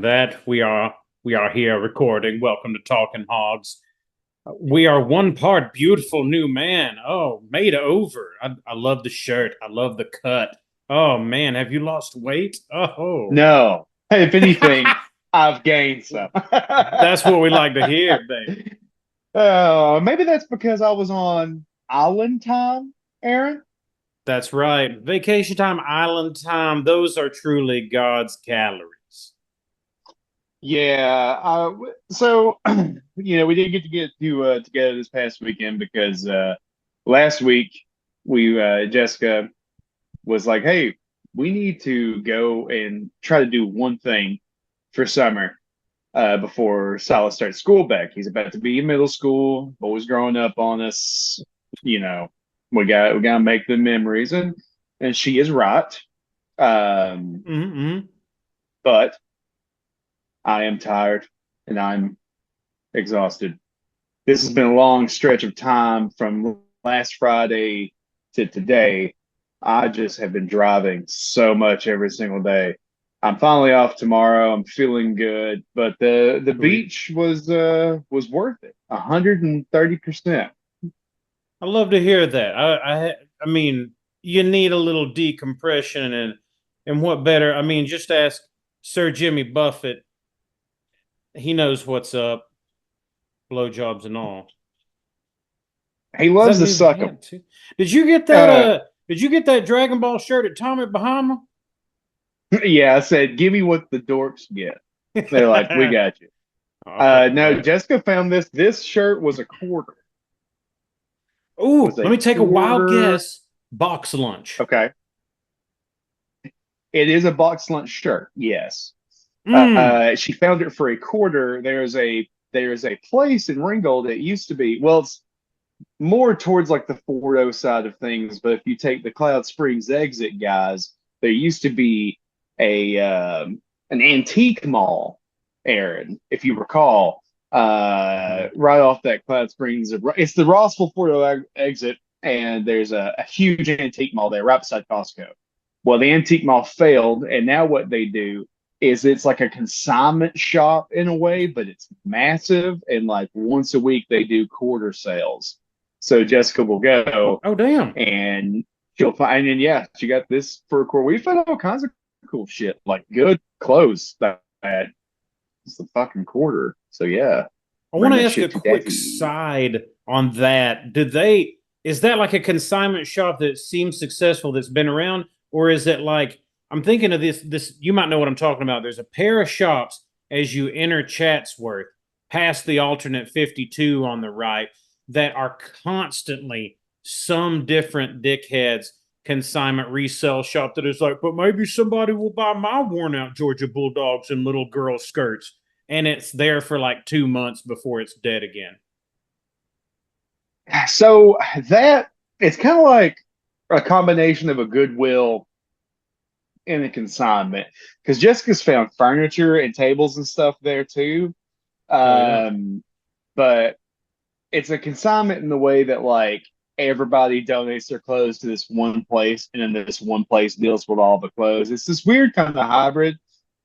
That we are here recording. Welcome to Talking Hogs. We are one part beautiful new man. Oh, made over. I love the shirt. I love the cut. Oh man, have you lost weight? Oh, No. If anything, I've gained some. that's what we like to hear, baby. Maybe that's because I was on island time, Aaron. That's right. Vacation time, island time, those are truly God's calories. Yeah. So we didn't get together this past weekend because last week we Jessica was like, "Hey, we need to go and try to do one thing for summer." Before Silas starts school back. He's about to be in middle school. Boys growing up on us. You know, we gotta make the memories, and she is right. Um, Mm-hmm. but I am tired and I'm exhausted. This has been a long stretch of time from last Friday to today. I just have been driving so much every single day. I'm finally off tomorrow. I'm feeling good, but the Sweet. beach was worth it. 130%. I love to hear that. I mean, you need a little decompression, and what better? I mean, just ask Sir Jimmy Buffett. He knows what's up, blowjobs and all. He Is that loves a to new suck them. hat too? Did you get that? Uh, Did you get that Dragon Ball shirt at Tommy Bahama? yeah, I said, give me what the dorks get. They're like, we got you. No, Right. Jessica found this. This shirt was a quarter. Was Ooh, let a me take a wild quarter. guess. Box lunch. Okay. It is a box lunch shirt. Yes. Mm. She found it for a quarter. There's a place in Ringgold that used to be, well, it's more towards like the Fort O side of things, but if you take the Cloud Springs exit, guys, there used to be a an antique mall, Aaron, if you recall, right off that Cloud Springs. It's the Rossville Fort O exit, and there's a huge antique mall there right beside Costco. Well, the antique mall failed, and now what they do is it's like a consignment shop in a way, but it's massive, and like once a week they do quarter sales. So Jessica will go Oh, damn. and she'll find, and yeah, she got this for a quarter. We found all kinds of cool shit, like good clothes that it's the fucking quarter. So yeah, I want bring to that ask a shit to quick daddy. side on that. Is that like a consignment shop that seems successful that's been around? Or is it like, I'm thinking of this, you might know what I'm talking about. There's a pair of shops as you enter Chatsworth, past the alternate 52 on the right, that are constantly some different dickheads consignment resale shop that is like, but maybe somebody will buy my worn out Georgia Bulldogs and little girl skirts, and it's there for like 2 months before it's dead again. So that it's kind of like a combination of a Goodwill and a consignment because Jessica's found furniture and tables and stuff there too. Oh yeah. But it's a consignment in the way that like everybody donates their clothes to this one place and then this one place deals with all the clothes. It's this weird kind of hybrid,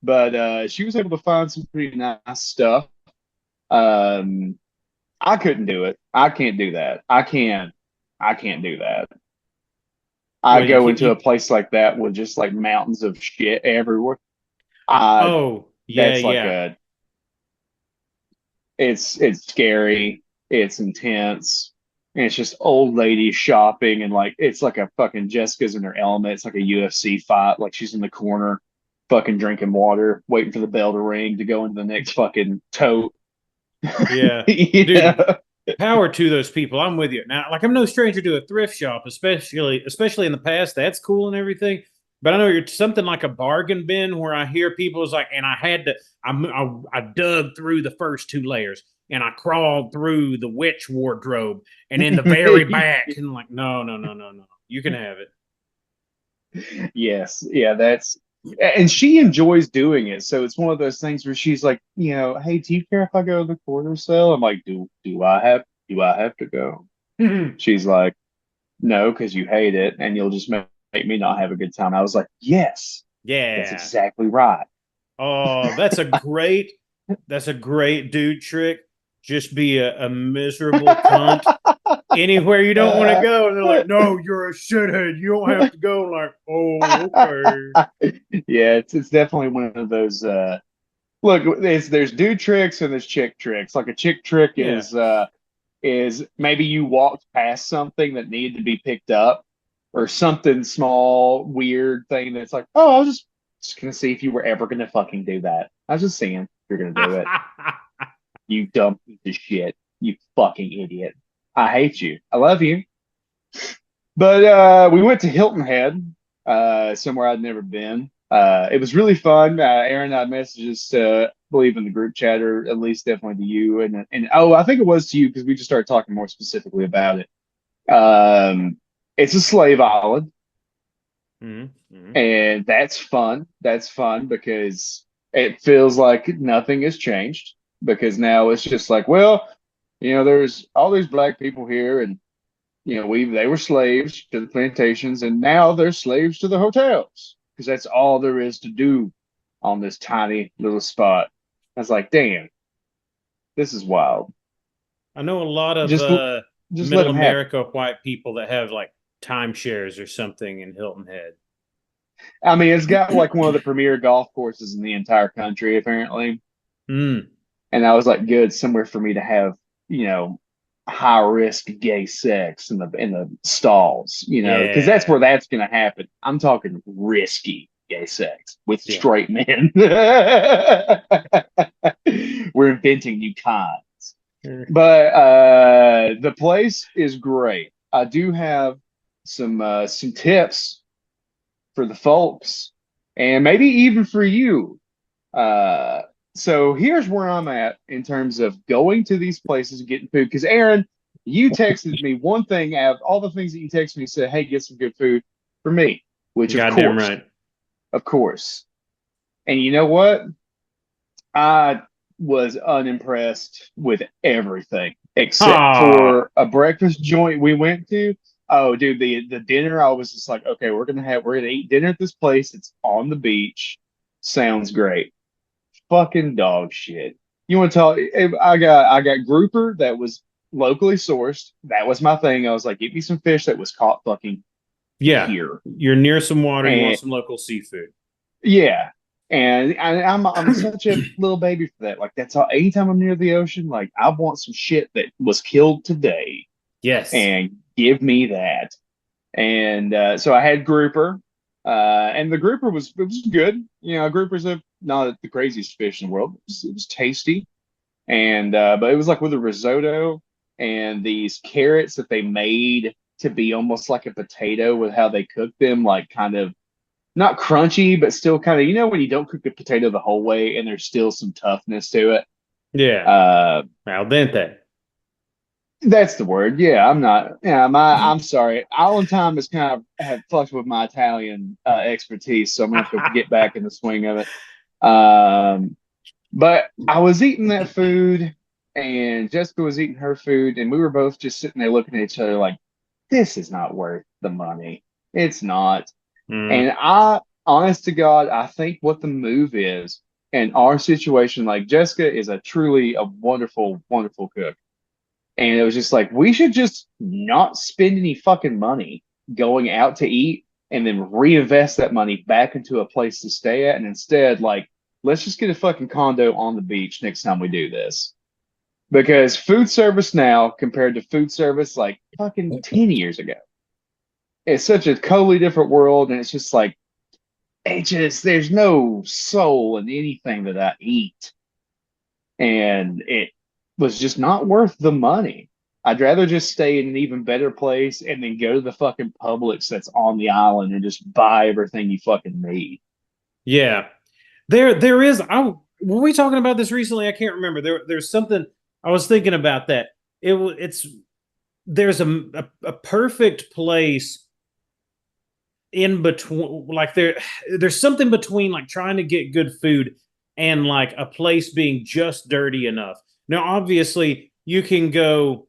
but she was able to find some pretty nice stuff. Um, I couldn't do it. I can't do that. I can't do that. I Well, you go can't. into a You. place like that with just like mountains of shit everywhere. I Oh yeah, That's like yeah. a it's scary, it's intense, and it's just old lady shopping and like it's like a fucking Jessica's in her element. It's like a UFC fight. Like she's in the corner, fucking drinking water, waiting for the bell to ring to go into the next fucking tote. Yeah, dude. Yeah. Power to those people. I'm with you. Now, like I'm no stranger to a thrift shop, especially in the past. That's cool and everything. But I know you're something like a bargain bin where I hear people's like, and I had to, I dug through the first two layers and I crawled through the witch wardrobe and in the very back and like, no, no, no, no, no, you can have it. Yes, yeah, and she enjoys doing it. So it's one of those things where she's like, hey, do you care if I go to the quarter sale? I'm like, do I have to go? She's like, no, because you hate it and you'll just make me not have a good time. I was like, yes, that's Yeah. exactly right. Oh, that's a great dude trick. Just be a miserable cunt anywhere you don't want to go. And they're like, no, you're a shithead. You don't have to go. Like, oh, okay. Yeah, it's definitely one of those. Look, there's dude tricks and there's chick tricks. Like a chick trick Yeah. is maybe you walked past something that needed to be picked up, or something small, weird thing that's like, oh, I was just gonna see if you were ever gonna fucking do that. I was just seeing if you're gonna do it. You dumb piece of shit. You fucking idiot. I hate you. I love you. But we went to Hilton Head, somewhere I'd never been. It was really fun. Aaron and I messages to, I believe, in the group chat, or at least definitely to you, and oh, I think it was to you because we just started talking more specifically about it. It's a slave island, Mm-hmm. and that's fun. That's fun because it feels like nothing has changed. Because now it's just like, well, there's all these black people here, and they were slaves to the plantations, and now they're slaves to the hotels because that's all there is to do on this tiny little spot. I was like, damn, this is wild. I know a lot of Just just let middle them have it. America white people that have like timeshares or something in Hilton Head. I mean, it's got like one of the premier golf courses in the entire country, apparently. Mm. And I was like, good, somewhere for me to have, you know, high risk gay sex in the stalls, because that's Yeah. where that's gonna happen. I'm talking risky gay sex with Yeah. straight men. We're inventing new kinds. But the place is great. I do have some tips for the folks, and maybe even for you. Uh, so here's where I'm at in terms of going to these places and getting food. Because Aaron, you texted me one thing out of all the things that you texted me, said, "Hey, get some good food for me," which Goddamn right. of course. And you know what? I was unimpressed with everything except Ah. for a breakfast joint we went to. Oh, dude, the dinner, I was just like, okay, we're gonna eat dinner at this place. It's on the beach. Sounds great. Fucking dog shit. You want to talk? I got grouper that was locally sourced. That was my thing. I was like, get me some fish that was caught fucking Yeah. here. You're near some water. You want And some local seafood. yeah, and I'm such a little baby for that. Like that's all. Anytime I'm near the ocean, like I want some shit that was killed today, Yes. and give me that. And so I had grouper, and the grouper was good. Grouper's not the craziest fish in the world. It was tasty, and but it was like with a risotto and these carrots that they made to be almost like a potato with how they cooked them, like kind of not crunchy, but still kind of, when you don't cook the potato the whole way and there's still some toughness to it. Yeah. Uh, Al dente. that's the word. Yeah, I'm not. Yeah, I'm sorry. Island time has kind of have fucked with my Italian expertise, so I'm gonna have to get back in the swing of it. But I was eating that food, and Jessica was eating her food, and we were both just sitting there looking at each other like, this is not worth the money. It's not. Mm. And honest to God, I think what the move is in our situation, like Jessica is a wonderful, wonderful cook. And it was just like, we should just not spend any fucking money going out to eat and then reinvest that money back into a place to stay at. And instead, like, let's just get a fucking condo on the beach next time we do this. Because food service now compared to food service like fucking 10 years ago, it's such a totally different world. And it's just like, there's no soul in anything that I eat. And it was just not worth the money. I'd rather just stay in an even better place and then go to the fucking Publix that's on the island and just buy everything you fucking need. Yeah. There is. Were we talking about this recently? I can't remember. There's something I was thinking about that. It's there's a perfect place in between. Like there's something between like trying to get good food and like a place being just dirty enough. Now, obviously, you can go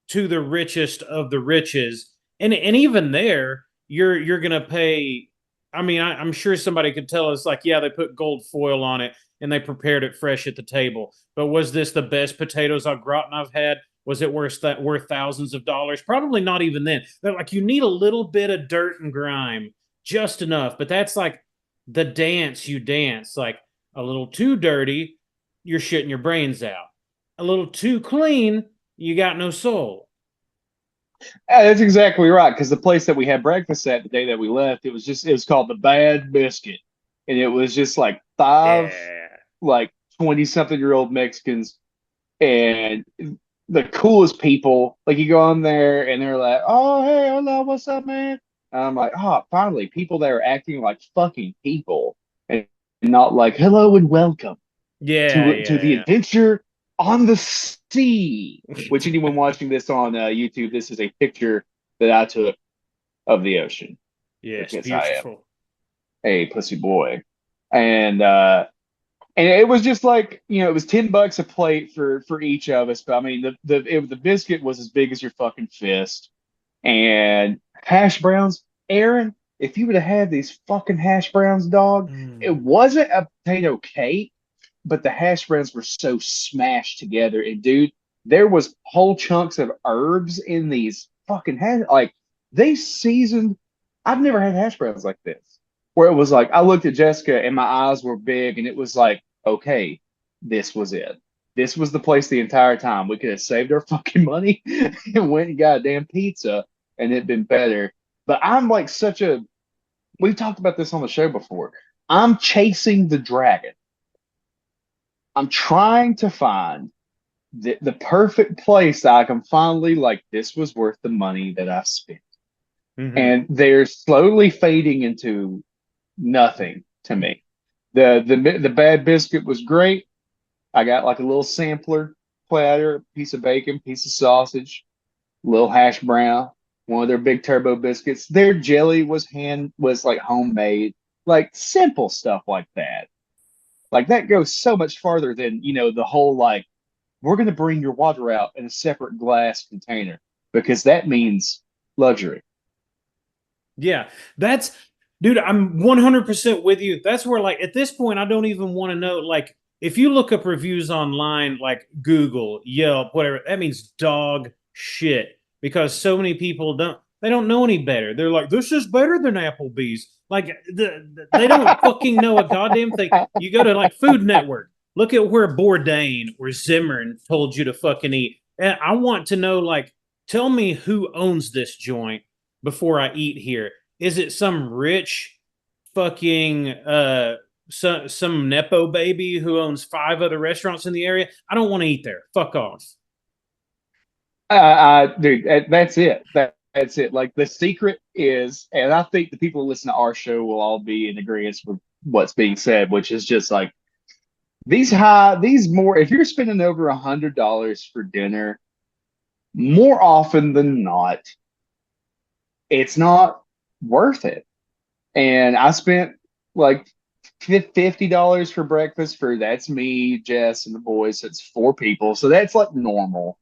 to the richest of the riches, and even there, you're gonna pay. I mean, I'm sure somebody could tell us, like, yeah, they put gold foil on it and they prepared it fresh at the table. But was this the best potatoes au gratin I've had? Was it worth thousands of dollars? Probably not even then. They're like, you need a little bit of dirt and grime, just enough. But that's like the dance you dance. Like a little too dirty, you're shitting your brains out. A little too clean, you got no soul. Yeah, that's exactly right. Because the place that we had breakfast at the day that we left, it was called the Bad Biscuit, and it was just like five Yeah. like 20-something-year-old Mexicans and the coolest people. Like you go on there and they're like, "Oh, hey, hello, what's up, man?" And I'm like, "Oh, finally, people that are acting like fucking people and not like hello and welcome Yeah, to the yeah, adventure on the sea." Which anyone watching this on YouTube, this is a picture that I took of the ocean yes, because I am beautiful. a pussy boy, and it was just like, it was $10 a plate for each of us. But I mean, the biscuit was as big as your fucking fist, and hash browns. Aaron, if you would have had these fucking hash browns, dog, it Mm. wasn't a potato cake, but the hash browns were so smashed together. And dude, there was whole chunks of herbs in these fucking hash. Like they seasoned. I've never had hash browns like this, where it was like I looked at Jessica and my eyes were big, and it was like, okay, this was it. This was the place the entire time. We could have saved our fucking money and went and got a damn pizza, and it'd been better. But I'm like such a. We've talked about this on the show before. I'm chasing the dragon. I'm trying to find the perfect place that I can finally like. This was worth the money that I spent, Hmm. and they're slowly fading into nothing to me. The bad biscuit was great. I got like a little sampler platter, piece of bacon, piece of sausage, little hash brown, one of their big turbo biscuits. Their jelly was like homemade, like simple stuff like that. Like that goes so much farther than, the whole like we're going to bring your water out in a separate glass container because that means luxury. Yeah, that's, dude, I'm 100% with you. That's where, like, at this point, I don't even want to know. Like, if you look up reviews online, like Google, Yelp, whatever, that means dog shit because so many people they don't know any better. They're like, this is better than Applebee's. Like, they don't fucking know a goddamn thing. You go to like Food Network, look at where Bourdain or Zimmern told you to fucking eat. And I want to know, like, tell me who owns this joint before I eat here. Is it some rich fucking some nepo baby who owns five other restaurants in the area? I don't want to eat there. Fuck off. Dude, that's it. That's it. Like the secret is, and I think the people who listen to our show will all be in agreement with what's being said, which is just like these more. If you're spending over $100 for dinner, more often than not, it's not worth it. And I spent like $50 for breakfast for that's me, Jess, and the boys. So it's four people, so that's like normal.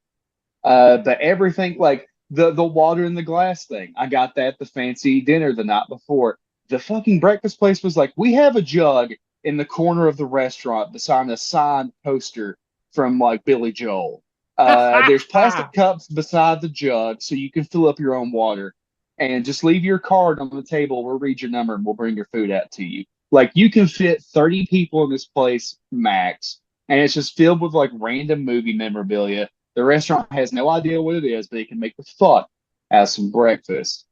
But everything like the water in the glass thing, I got that the fancy dinner the night before. The fucking breakfast place was like, we have a jug in the corner of the restaurant beside a signed poster from like Billy Joel. There's plastic cups beside the jug so you can fill up your own water. And just leave your card on the table. We'll read your number and we'll bring your food out to you. Like you can fit 30 people in this place max, and it's just filled with like random movie memorabilia. The restaurant has no idea what it is, but it can make the fuck out of some breakfast.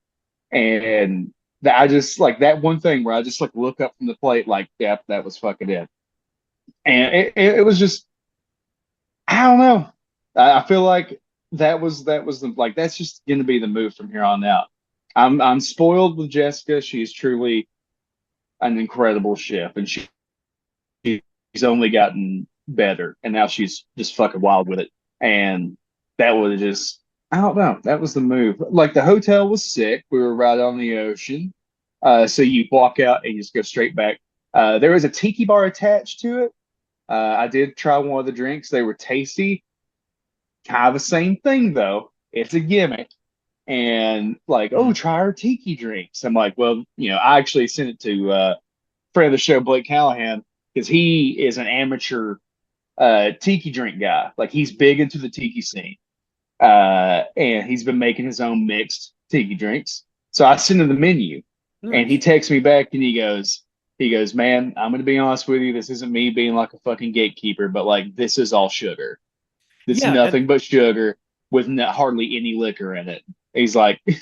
And I just like that one thing where I just like look up from the plate, like, yep, that was fucking it. And it was just, I don't know. I feel like that was the like that's just going to be the move from here on out. I'm spoiled with Jessica. She's truly an incredible chef, and she's only gotten better, and now she's just fucking wild with it. And that was just, I don't know, that was the move. Like the hotel was sick. We were right on the ocean, so you walk out and you just go straight back. There was a tiki bar attached to it. I did try one of the drinks; they were tasty. Kind of the same thing though. It's a gimmick. and like, oh, try our tiki drinks. I'm like, well, I actually sent it to friend of the show, Blake Callahan, because he is an amateur tiki drink guy. Like he's big into the tiki scene, and he's been making his own mixed tiki drinks. So I sent him the menu, and he Nice. texts me back, and he goes, man, I'm going to be honest with you. This isn't me being like a fucking gatekeeper, but like this is all sugar. This is Yeah, nothing but sugar with hardly any liquor in it. He's like, and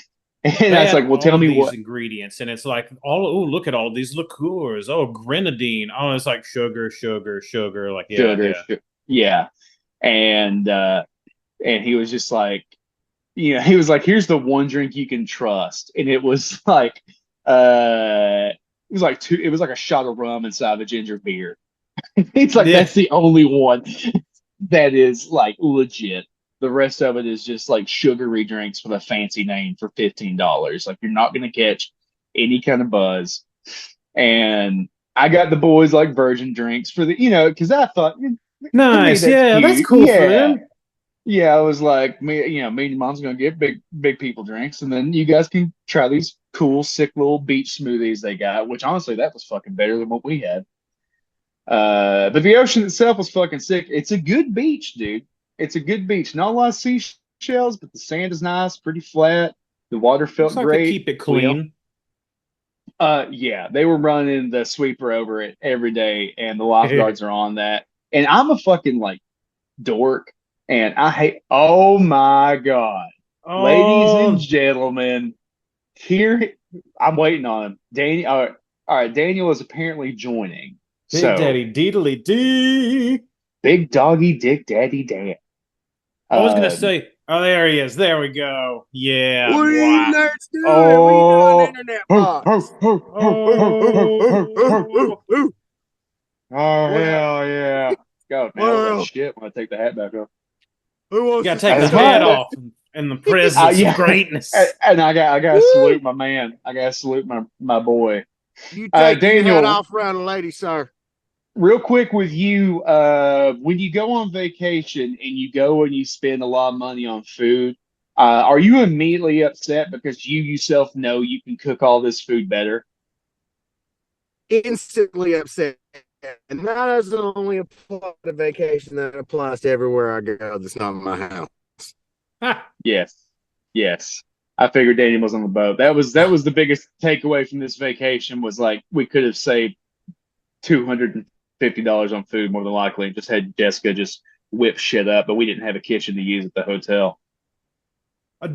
I they was add like, well, all tell of me these what. ingredients, and it's like oh, look at all these liqueurs. Oh, grenadine. Oh, it's like sugar, sugar, sugar. Like yeah, Sugar, yeah. sugar. Yeah. And he was just like, he was like, here's the one drink you can trust. And it was like, it was like a shot of rum inside of a ginger beer. It's like, Yeah. that's the only one that is like legit. The rest of it is just like sugary drinks with a fancy name for $15. Like you're not going to catch any kind of buzz. And I got the boys like virgin drinks for because I thought, to me, Nice. that's Yeah, that's cute. cool for Yeah. them. Yeah, I was like, me and your mom's gonna get big people drinks, and then you guys can try these cool, sick little beach smoothies they got, which honestly, that was fucking better than what we had. But the ocean itself was fucking sick. It's a good beach, dude. It's a good beach. Not a lot of seashells, but the sand is nice, pretty flat. The water Looks felt like they great. keep it clean. Yeah, they were running the sweeper over it every day, and the lifeguards are on that. And I'm a fucking like dork, and I hate. Oh my god, ladies and Oh, gentlemen, here I'm waiting on him. Daniel, all right, Daniel is apparently joining. Big So Daddy Deedly Dee. big doggy dick daddy Dan. I was gonna Um, say, oh, there he is. There we go. Yeah. What are you Wow. nerds doing? What are you doing, oh, internet ho, ho, bots? ho, ho, ho, ho, ho, ho, ho. Oh. Oh Well, hell yeah! God, man, I look like well, shit when I take the hat back off. who You wants gotta to take That's the start? hat right. off in the presence of Yeah, greatness. and I gotta Woo! salute my man. I gotta salute my boy. You take your hat Daniel, off around a lady, sir. real quick with you, when you go on vacation and you go and you spend a lot of money on food, are you immediately upset because you yourself know you can cook all this food better? Instantly upset. And that doesn't only apply to vacation, that applies to everywhere I go that's not my house. Yes, yes. I figured Daniel was on the boat. That was the biggest takeaway from this vacation was like we could have saved $250 on food more than likely. Just had Jessica just whip shit up, but we didn't have a kitchen to use at the hotel. I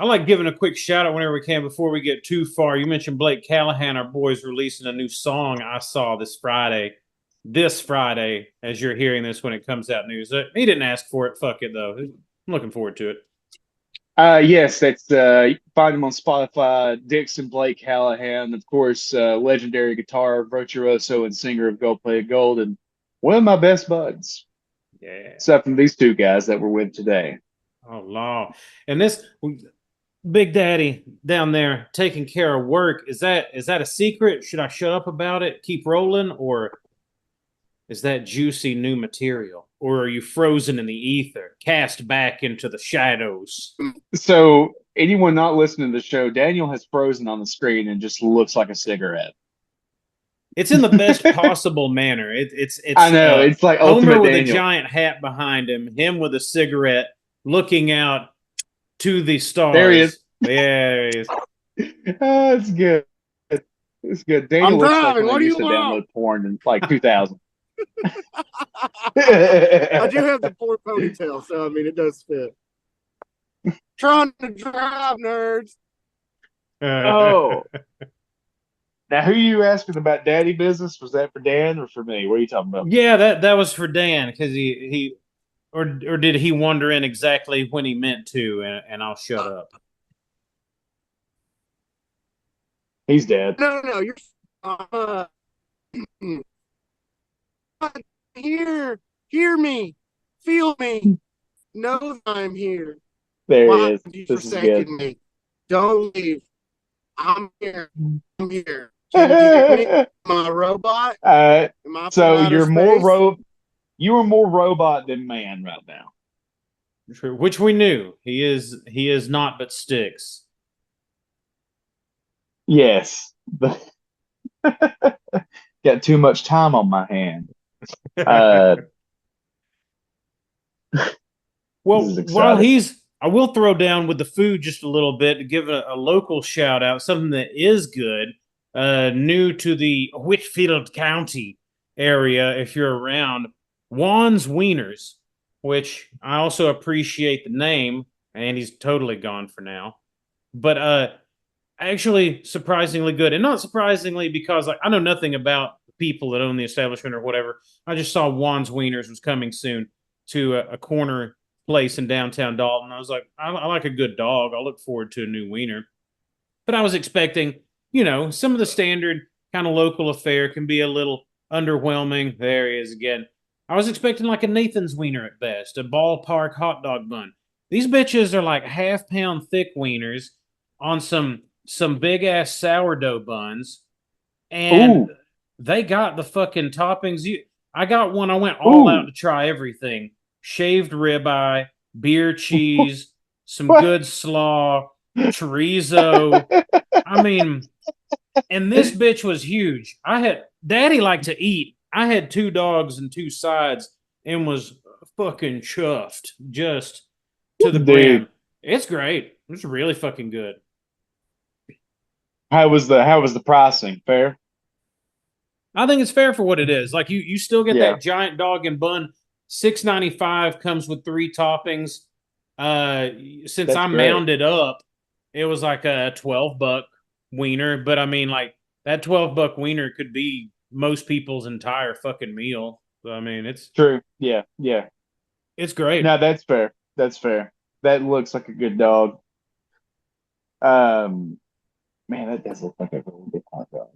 like giving a quick shout out whenever we can before we get too far. You mentioned Blake Callahan, our boy's releasing a new song I saw this Friday. This Friday, as you're hearing this when it comes out news. He didn't ask for it. Fuck it, though. I'm looking forward to it. Yes, that's you can find him on Spotify. Dixon Blake Callahan, of course, legendary guitar virtuoso and singer of Gold Play Gold, and one of my best buds. Yeah. Except from these two guys that we're with today. Oh, Law. And this Big Daddy down there taking care of work, is that a secret? Should I shut up about it, keep rolling, or is that juicy new material? Or are you frozen in the ether, cast back into the shadows? So, anyone not listening to the show, Daniel has frozen on the screen and just looks like a cigarette. It's in the best possible manner. It's I know, it's like Homer ultimate with Daniel. a giant hat behind him with a cigarette, looking out to the stars. There he is. There he is. Oh, it's good. It's good. Daniel I'm looks like driving. when I What do used you to want? download porn in like 2000. I do have the poor ponytail, so I mean, it does fit. Trying to drive, nerds. Oh. Now, who are you asking about daddy business? Was that for Dan or for me? What are you talking about? Yeah, that was for Dan because he or did he wander in exactly when he meant to, and I'll shut up. He's dead. No, you're here. Hear me. Feel me. Know that I'm here. There Why he is. have you This is good. forsaken me? Don't leave. I'm here. I'm here. Can you hear me? Am I a robot? Am I from So outer you're space? you are more robot than man right now. True. Which we knew. He is not but sticks. Yes. Got too much time on my hand. This Well, is while exciting. I will throw down with the food just a little bit to give a local shout out, something that is good, new to the Whitfield County area. If you're around, Juan's Wieners, which I also appreciate the name, and he's totally gone for now. But actually, surprisingly good, and not surprisingly because like I know nothing about the people that own the establishment or whatever. I just saw Juan's Wieners was coming soon to a corner place in downtown Dalton. I was like, I like a good dog. I'll look forward to a new wiener. But I was expecting, some of the standard kind of local affair can be a little underwhelming. There he is again. I was expecting like a Nathan's wiener at best, a ballpark hot dog bun. These bitches are like half-pound thick wieners on some big ass sourdough buns, and Ooh. they got the fucking toppings. I got one. I went all out to try everything: shaved ribeye, beer cheese, some What? good slaw, chorizo. I mean, and this bitch was huge. Daddy liked to eat. I had 2 dogs and 2 sides and was fucking chuffed just to the brim. Dude, It's great. It's really fucking good. how was the pricing? Fair? I think it's fair for what it is. Like you still get Yeah, that giant dog and bun. $6.95 comes with 3 toppings. Since that's I great. mounded up, it was like a $12 wiener. But I mean, like that $12 wiener could be most people's entire fucking meal. So, I mean, True. Yeah, yeah. it's great. No, that's fair. That's fair. That looks like a good dog. Um, Man, that does look like a really good hot dog.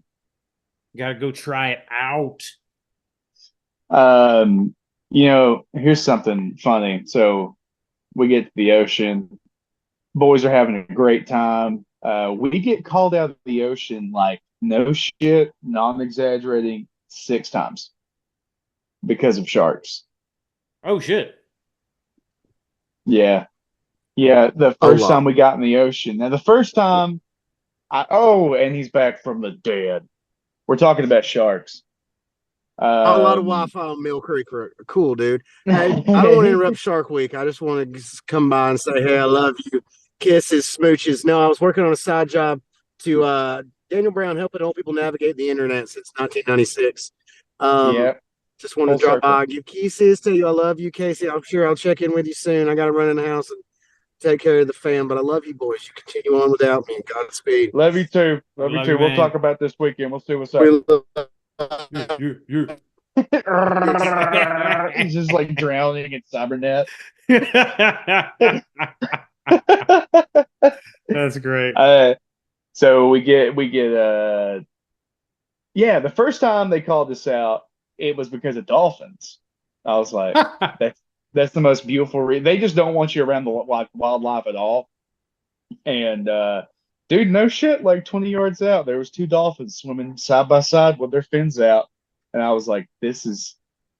Got to go try it out. Here's something funny. So we get to the ocean. Boys are having a great time. We get called out of the ocean like no shit, non-exaggerating, 6 times because of sharks. Oh shit! Yeah. Yeah. The A first time lot. we got in the ocean. Now the first time and he's back from the dead. We're talking about sharks. A lot of Um Wi-Fi on Mill Creek. Cool, dude. Hey, I don't want to interrupt Shark Week. I just want to come by and say, hey, I love you. Kisses, smooches. No, I was working on a side job to Daniel Brown, helping old people navigate the internet since 1996. yeah, Just want to full drop circle. by, give kisses, tell you I love you, Casey. I'm sure I'll check in with you soon. I got to run in the house and take care of the fam, but I love you, boys. You continue on without me. Godspeed. Love you too. I Love you love you, too. We'll talk man. about this weekend. We'll see what's up. We love- You. He's just like drowning in cybernet. That's great. So we get yeah, the first time they called this out, it was because of dolphins. I was like, that's the most beautiful they just don't want you around the wildlife at all. And dude, no shit, like 20 yards out, there was 2 dolphins swimming side by side with their fins out. And I was like, this is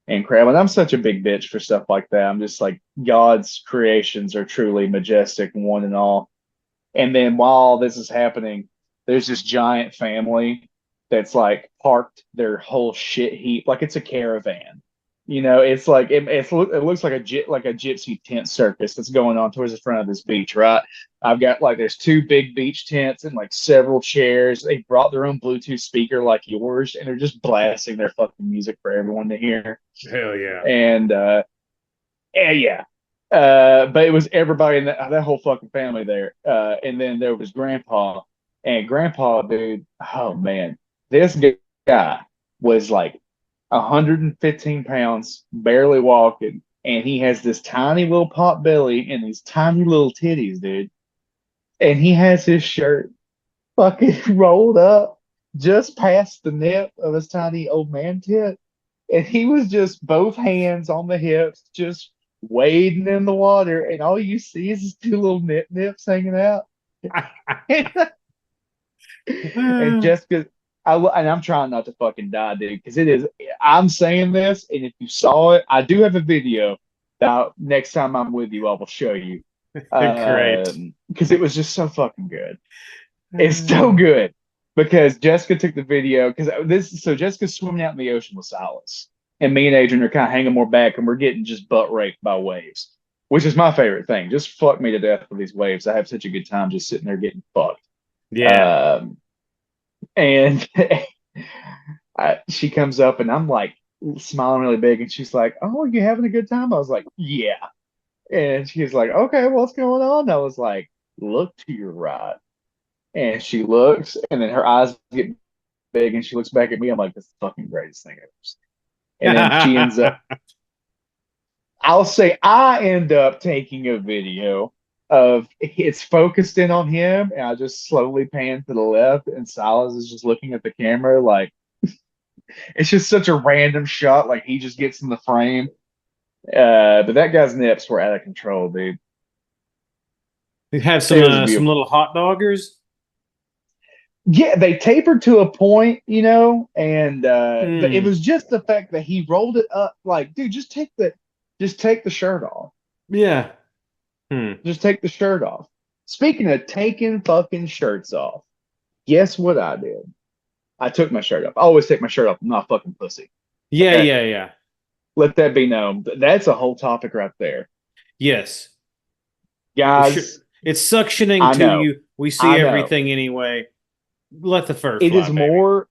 incredible. And I'm such a big bitch for stuff like that. I'm just like, God's creations are truly majestic, one and all. And then while all this is happening, there's this giant family that's like parked their whole shit heap like it's a caravan. It's like it looks like a gypsy tent circus that's going on towards the front of this beach, right? I've got like there's 2 big beach tents and like several chairs. They brought their own Bluetooth speaker like yours, and they're just blasting their fucking music for everyone to hear. Hell yeah. And yeah. But it was everybody in that whole fucking family there. And then there was Grandpa, and Grandpa, dude, oh man, this guy was like 115 pounds, barely walking, and he has this tiny little pot belly and these tiny little titties, dude. And he has his shirt fucking rolled up just past the nip of his tiny old man tit. And he was just both hands on the hips, just wading in the water, and all you see is his 2 little nips hanging out. And Jessica, and I'm trying not to fucking die, dude, because it is. I'm saying this, and if you saw it, I do have a video. Now, next time I'm with you, I will show you. Great. Because it was just so fucking good. It's so good because Jessica took the video so Jessica's swimming out in the ocean with Silas, and me and Adrian are kind of hanging more back, and we're getting just butt raped by waves, which is my favorite thing. Just fuck me to death with these waves. I have such a good time just sitting there getting fucked. Yeah. And she comes up, and I'm like smiling really big, and she's like, "Oh, you having a good time?" I was like, "Yeah." And she's like, "Okay, what's going on?" I was like, "Look to your right." And she looks, and then her eyes get big, and she looks back at me. I'm like, "This is the fucking greatest thing ever." And then she ends up, I'll say, I end up taking a video of it's focused in on him, and I just slowly pan to the left, and Silas is just looking at the camera like it's just such a random shot, like he just gets in the frame. But that guy's nips were out of control, dude. You have It was some beautiful. little hot doggers. Yeah, they tapered to a point, and it Hmm. was just the fact that he rolled it up like, dude, just take the shirt off. Yeah. Hmm. Just take the shirt off. Speaking of taking fucking shirts off, guess what I did? I took my shirt off. I always take my shirt off. I'm not a fucking pussy. Yeah, Okay. yeah. Let that be known. That's a whole topic right there. Yes. Guys, It's suctioning I to know. you. We see I know. everything anyway. Let the fur It fly, is baby. more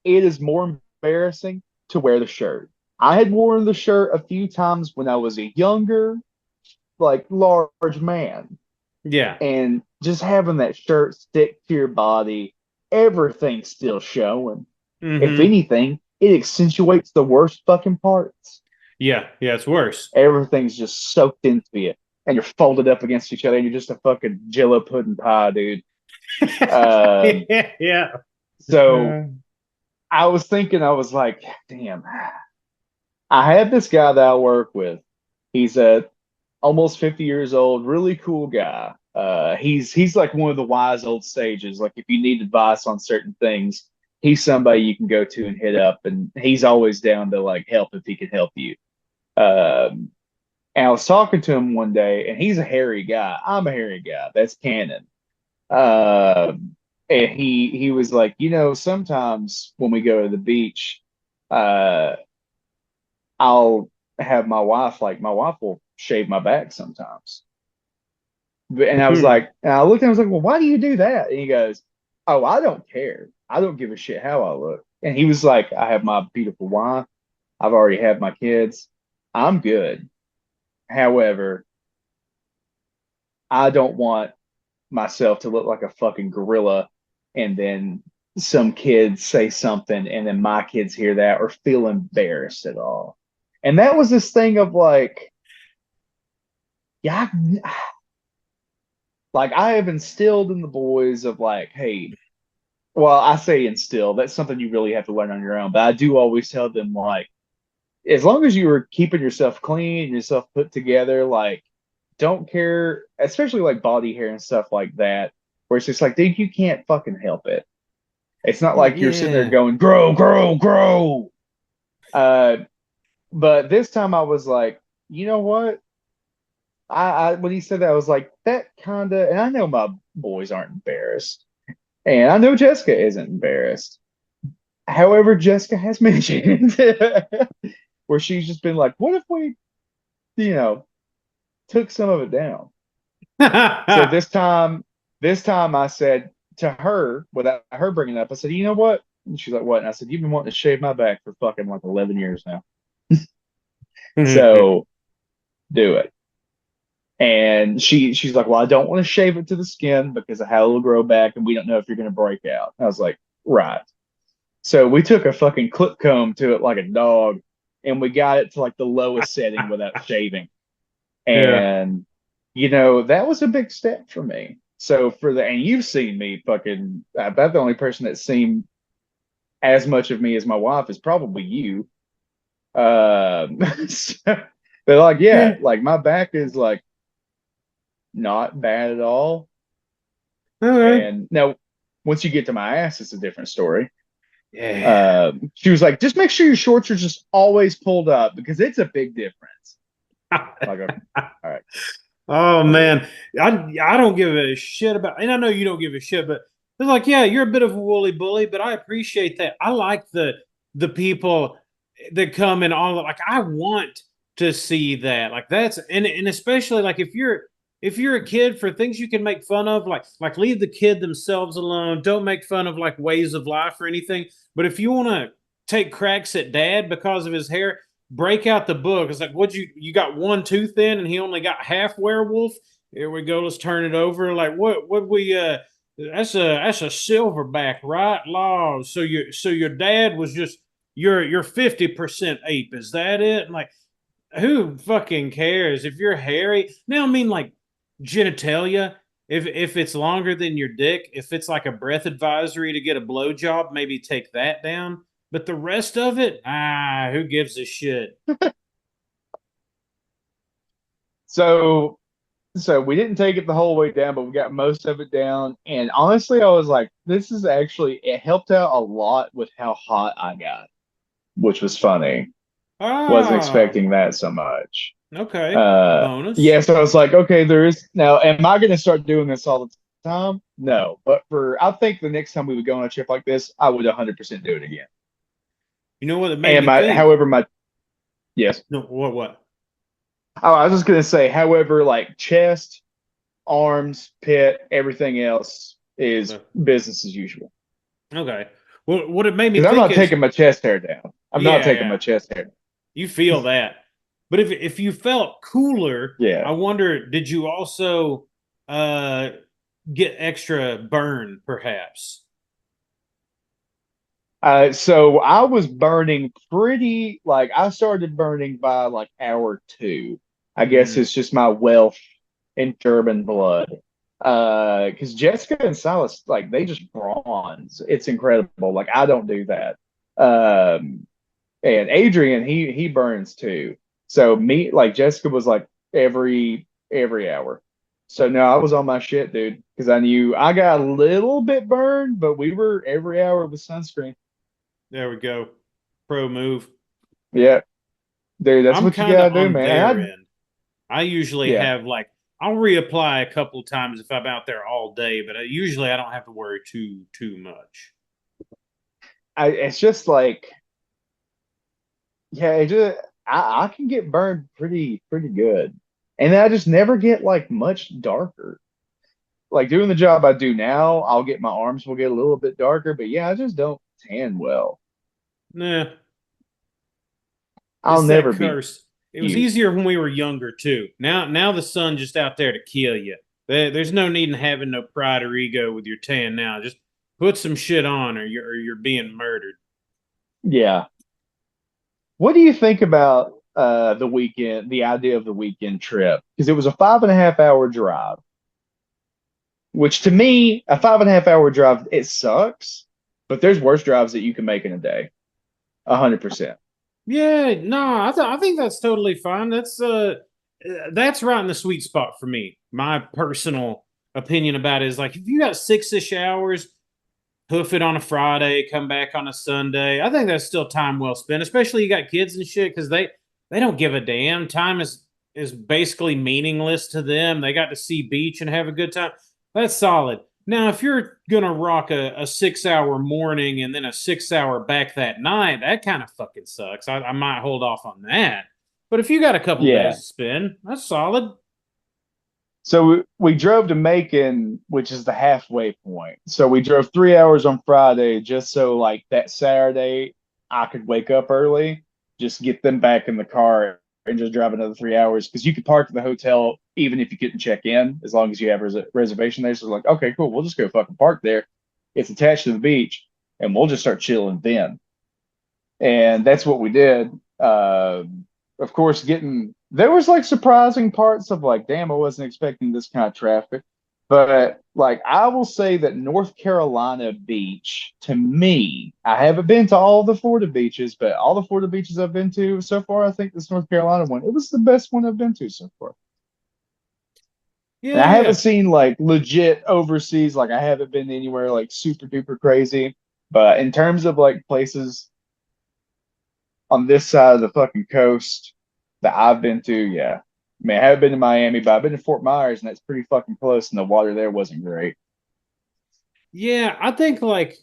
it is more embarrassing to wear the shirt. I had worn the shirt a few times when I was a younger, like large man. Yeah. And just having that shirt stick to your body, everything's still showing. If Mm-hmm. anything, it accentuates the worst fucking parts. Yeah. Yeah, it's worse. Everything's just soaked into you, and you're folded up against each other, and you're just a fucking Jello pudding pie, dude. Um, Yeah. so I was thinking, I was like, damn, I have this guy that I work with. He's a almost 50 years old, really cool guy. He's like one of the wise old sages. Like if you need advice on certain things, he's somebody you can go to and hit up, and he's always down to like help if he can help you. Um, and I was talking to him one day, and he's a hairy guy. I'm a hairy guy. That's canon. And he was like, sometimes when we go to the beach, uh, I'll have my wife will shave my back sometimes. And I was Hmm. like, and I looked at him, I was like, well, why do you do that? And he goes, oh, I don't care. I don't give a shit how I look. And he was like, I have my beautiful wife. I've already had my kids. I'm good. However, I don't want myself to look like a fucking gorilla and then some kids say something and then my kids hear that or feel embarrassed at all. And that was this thing of like, yeah, like I have instilled in the boys of like, hey, well, I say instill, that's something you really have to learn on your own. But I do always tell them like, as long as you are keeping yourself clean, yourself put together, like don't care, especially like body hair and stuff like that, where it's just like, dude, you can't fucking help it. It's not like you're sitting there Yeah. going, grow, grow, grow. Uh, but this time I was like, you know what? I when he said that, I was like, that kind of, and I know my boys aren't embarrassed, and I know Jessica isn't embarrassed. However, Jessica has mentioned where she's just been like, what if we, you know, took some of it down? So this time I said to her, without her bringing it up, I said, you know what? And she's like, what? And I said, you've been wanting to shave my back for fucking like 11 years now. So do it. And she's like, well, I don't want to shave it to the skin because of how it'll grow back and we don't know if you're going to break out. I was like, right. So we took a fucking clip comb to it like a dog and we got it to like the lowest setting without shaving. Yeah. And, that was a big step for me. So and you've seen me fucking, about the only person that's seen as much of me as my wife is probably you. So, but like, yeah, Yeah. like my back is like not bad at all. Okay. And now, once you get to my ass, it's a different story. Yeah. She was like, just make sure your shorts are just always pulled up because it's a big difference. Like, okay, all right. Oh man, I don't give a shit about, and I know you don't give a shit, but it's like, yeah, you're a bit of a woolly bully, but I appreciate that. I like the people that come in all like I want to see that. Like that's and especially like if you're a kid for things you can make fun of, like leave the kid themselves alone. Don't make fun of like ways of life or anything. But if you want to take cracks at dad because of his hair, break out the book. It's like, what you got one tooth in and he only got half werewolf. Here we go. Let's turn it over. Like what we that's a silverback, right? Law. So your dad was just you're 50% ape. Is that it? Like who fucking cares if you're hairy? Now I mean like genitalia. If it's longer than your dick, if it's like a breath advisory to get a blowjob, maybe take that down. But the rest of it, who gives a shit? So we didn't take it the whole way down, but we got most of it down. And honestly, I was like, this is actually it helped out a lot with how hot I got, which was funny. Wasn't Ah, expecting that so much. okay. Bonus. Yeah, so I was like, okay, there is now. Am I going to start doing this all the time? No, but I think the next time we would go on a trip like this, I would 100% do it again. You know what it made And me think? yes. No, what? Oh, I was just going to say, however, like chest, arms, pit, everything else is business as usual. Okay. Well, what it made me Because I'm think not is, taking my chest hair down. I'm not yeah, taking my yeah, chest hair down. you feel that. But if you felt cooler, I Yeah. wonder, did you also uh get extra burn, perhaps? So I was burning pretty, like I started burning by like hour two. I guess Mm. it's just my wealth in German blood. Because Jessica and Silas, like they just bronze. It's incredible. Like I don't do that. Um, and Adrian, he burns too. So me, like Jessica was like every hour. So no, I was on my shit, dude, because I knew I got a little bit burned, but we were every hour with sunscreen. There we go. Pro move. Yeah, dude, that's I'm what you kind of gotta do, on man. their end. I usually Yeah, have like I'll reapply a couple of times if I'm out there all day, but usually I don't have to worry too much. it's just like, yeah, I can get burned pretty good, and I just never get like much darker. Like doing the job I do now, I'll get my arms will get a little bit darker, but yeah, I just don't tan well. Nah, I'll it's that never be curse. It was cute. easier when we were younger too. Now the sun just out there to kill you. There's no need in having no pride or ego with your tan now. Just put some shit on, or you're being murdered. Yeah. What do you think about the weekend, the idea of the weekend trip? Because it was a 5.5 hour drive, which to me, a 5.5 hour drive, it sucks, but there's worse drives that you can make in a day. 100%. Yeah, no, I think that's totally fine. That's right in the sweet spot for me. My personal opinion about it is like if you got 6-ish hours, hoof it on a Friday, come back on a Sunday. I think that's still time well spent, especially you got kids and shit because they don't give a damn. Time is basically meaningless to them. They got to see beach and have a good time. That's solid. Now, if you're gonna rock a 6 hour morning and then a 6 hour back that night, that kind of fucking sucks. I might hold off on that. But if you got a couple days Yeah. to spend, that's solid. So we drove to Macon, which is the halfway point. So we drove 3 hours on Friday just so like that Saturday I could wake up early, just get them back in the car and just drive another 3 hours because you could park at the hotel even if you couldn't check in as long as you have a reservation there. So like, okay, cool, we'll just go fucking park there. It's attached to the beach and we'll just start chilling then. And that's what we did. Of course, getting there was like surprising parts of like, damn, I wasn't expecting this kind of traffic. But like, I will say that North Carolina beach, to me, I haven't been to all the Florida beaches, but all the Florida beaches I've been to so far, I think this North Carolina one, it was the best one I've been to so far. And I haven't Yeah. seen like legit overseas, like I haven't been anywhere like super duper crazy. But in terms of like places on this side of the fucking coast, that I've been to, yeah. I mean, I haven't been to Miami, but I've been to Fort Myers, and that's pretty fucking close, and the water there wasn't great. Yeah, I think like,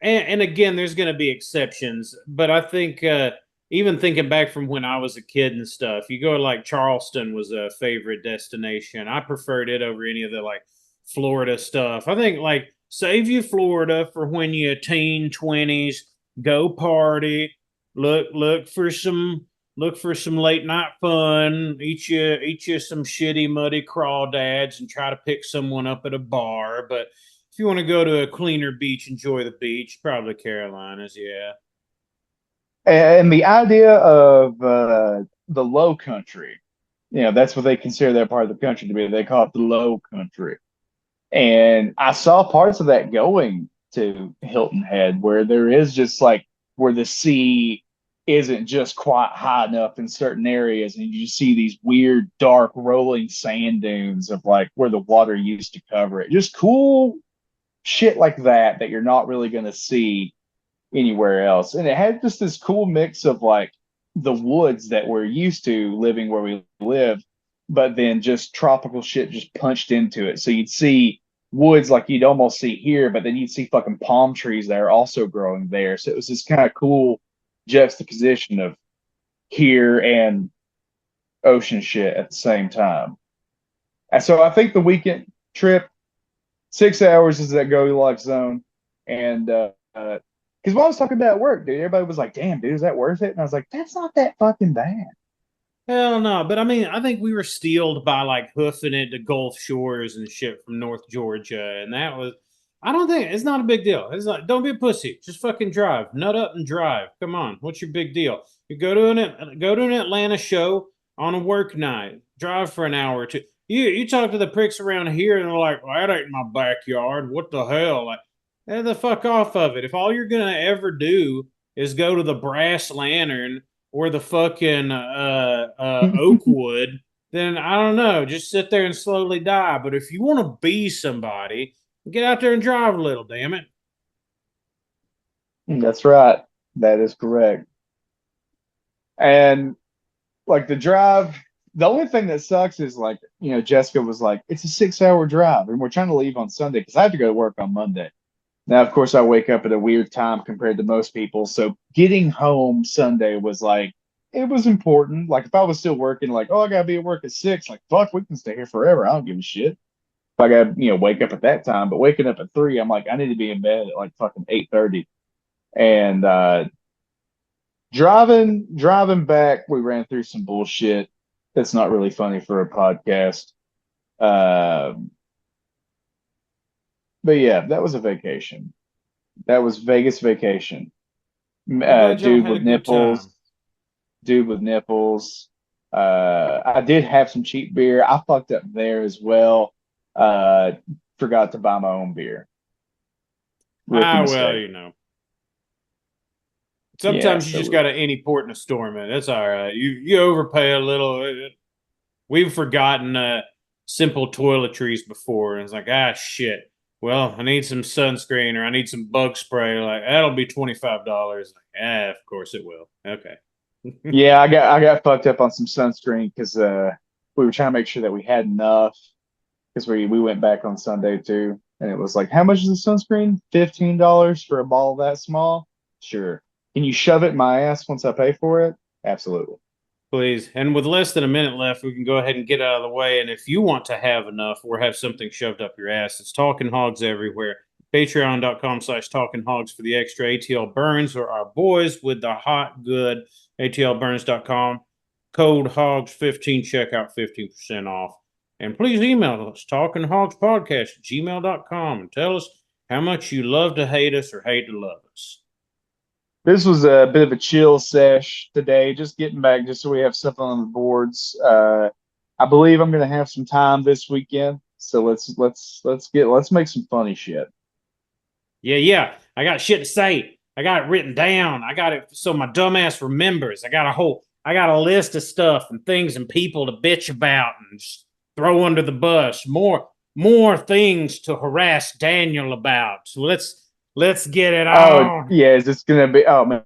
and again, there's going to be exceptions, but I think even thinking back from when I was a kid and stuff, you go to like Charleston was a favorite destination. I preferred it over any of the like Florida stuff. I think like save you Florida for when you're teen 20s, go party, look for some late night fun, eat you some shitty muddy crawdads and try to pick someone up at a bar, but if you want to go to a cleaner beach, enjoy the beach, probably Carolinas, yeah. And the idea of the low country, that's what they consider that part of the country to be. They call it the low country. And I saw parts of that going to Hilton Head where there is just like where the sea isn't just quite high enough in certain areas, and you see these weird, dark, rolling sand dunes of like where the water used to cover it. Just cool shit like that you're not really going to see anywhere else. And it had just this cool mix of like the woods that we're used to living where we live, but then just tropical shit just punched into it. So you'd see woods like you'd almost see here, but then you'd see fucking palm trees that are also growing there. So it was this kind of cool juxtaposition of here and ocean shit at the same time. And so I think the weekend trip, 6 hours is that Goldilocks zone. And because when I was talking about work, dude, everybody was like, damn, dude, is that worth it? And I was like, that's not that fucking bad. Hell no, but I mean, I think we were steeled by like hoofing it to Gulf Shores and shit from North Georgia, and that was. I don't think it's not a big deal. It's like don't be a pussy, just fucking drive, nut up and drive. Come on, what's your big deal? You go to an Atlanta show on a work night, drive for an hour or two. You talk to the pricks around here, and they're like, well, "That ain't my backyard. What the hell?" Like, the fuck off of it. If all you're gonna ever do is go to the Brass Lantern or the fucking Oakwood, then I don't know. Just sit there and slowly die. But if you want to be somebody, get out there and drive a little, damn it. That's right. That is correct. And like the drive, the only thing that sucks is like, Jessica was like, it's a 6 hour drive and we're trying to leave on Sunday because I have to go to work on Monday. Now, of course, I wake up at a weird time compared to most people. So getting home Sunday was like, it was important. Like if I was still working, like, oh, I gotta be at work at 6, like, fuck, we can stay here forever. I don't give a shit. If I gotta, wake up at that time, but waking up at 3, I'm like, I need to be in bed at like fucking 8:30. And driving back, we ran through some bullshit that's not really funny for a podcast. But yeah, that was a vacation. That was Vegas vacation. Dude with nipples. Dude with nipples. I did have some cheap beer. I fucked up there as well. Forgot to buy my own beer. Well, sometimes you just got to any port in a storm, man. That's all right. You overpay a little. We've forgotten simple toiletries before, and it's like, shit. Well, I need some sunscreen or I need some bug spray. Like that'll be $25. Like, of course it will. Okay. Yeah, I got fucked up on some sunscreen because we were trying to make sure that we had enough because we went back on Sunday too, and it was like, how much is the sunscreen? $15 for a ball that small? Sure. Can you shove it in my ass once I pay for it? Absolutely. Please. And with less than a minute left, we can go ahead and get out of the way. And if you want to have enough or have something shoved up your ass, it's Talking Hogs everywhere. Patreon.com/TalkingHogs for the extra. ATL Burns or our boys with the hot, good. ATLBurns.com. Code HOGS15. Check out 15% off. And please email us, talkinghogspodcast@gmail.com, and tell us how much you love to hate us or hate to love us. This was a bit of a chill sesh today, just getting back, just so we have something on the boards. I believe I'm going to have some time this weekend, so let's make some funny shit. Yeah. I got shit to say. I got it written down. I got it so my dumbass remembers. I got a list of stuff and things and people to bitch about and just throw under the bus. More things to harass Daniel about. So let's get it on. Oh yeah, is this gonna be? Oh man.